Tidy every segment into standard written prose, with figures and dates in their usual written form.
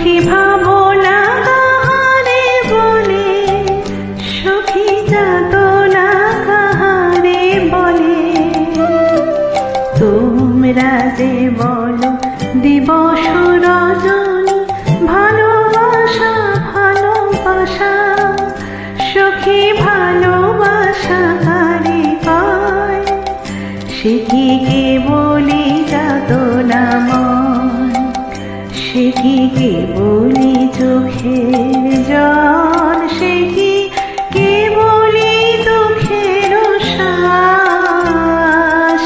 সুখী ভাবনা কাহারে বলে, সুখী যাতনা কাহারে বলে। তোমরা যে বলো দিবস রজনী, ভালোবাসা ভালোবাসা, সুখী ভালোবাসা কারে কয়? সে কি কেবলি যাতনা মন, সে কি কেবলি চোখের জল, সে কি কেবলি দুঃখের শ্বাস।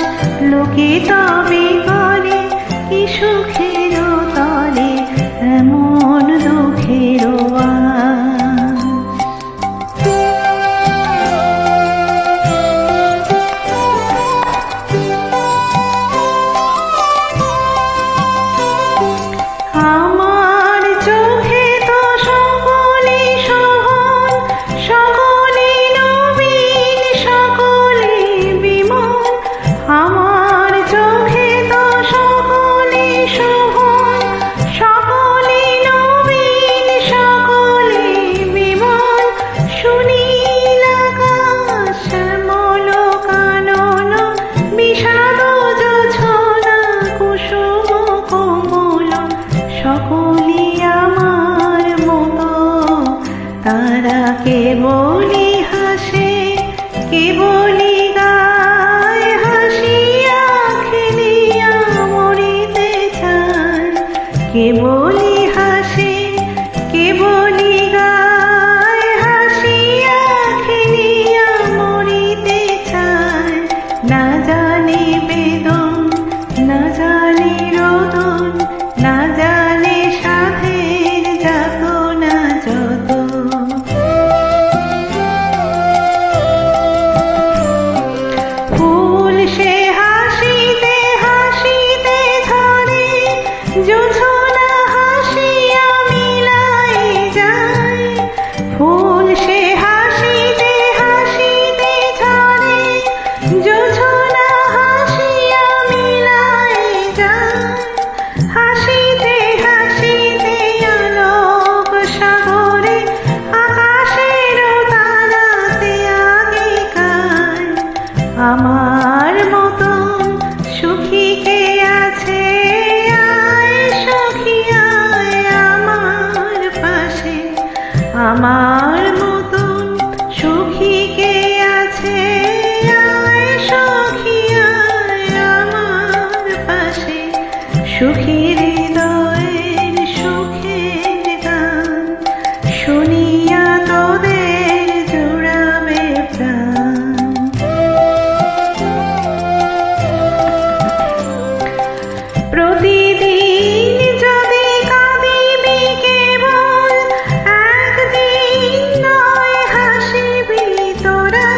লোকে তবে করে কি সুখের তলে এমন দুঃখের আশ। আমার চোখে তো সকলে সহন, সকলে নবীন, সকলে বিমল। আমার চোখে তো সকলে সহন, সকলে নবীন, সকলে বিমল। সুনীল আকাশ, শ্যামল কানন, বিষাদ জোছনা, কুসুম কোমল। সকলি আমার মতো, তারা কেবলি হাসে, কেবলি গায়, হাসিয়া খেলিয়া মরিতে চায়। কেবলি হাসে, কেবলি গায়, হাসিয়া খেলিয়া মরিতে চায়। না জানে বেদন, না জানে রোদন, না জানে সাধের যাতনা যত। ফুল সে হাসিতে হাসিতে ঝরে, জোছনা হাসিয়া মিলাই যায়। ফুল সে হাসিতে হাসিতে ঝরে, জোছনা হাসিয়া মিলাই যায়। হাসিতে হাসিতে আলোক সাগরে, আকাশের তারাতে আগেকার। আমার মতন সুখী কে আছে? আয় সখী আয় আমার পাশে। আমার মতন সুখী কে আছে? আয় সখী আয় আমার পাশে। সুখী হৃদয়ের সুখের গান শুনিয়া তোদের জুড়াবে প্রাণ। প্রতিদিন যদি কাঁদিবি কেবল, একদিন নয় হাসিবি তোরা।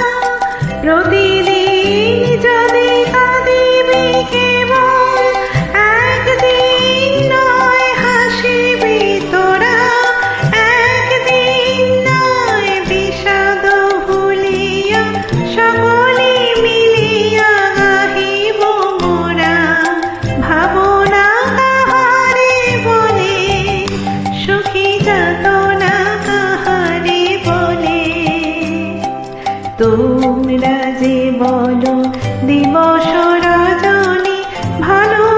প্রতিদিন যদি কাঁদিবি কেবল, একদিন নয় হাসিবি তোরা। একদিন নয় বিষাদ ভুলিয়া, সকলে মিলিয়া গাহিব মোরা। ভাবনা কাহারে বলে, সুখী যাতনা কাহারে বলে। তোমরা যে বলো দিবস রজনী, ভালো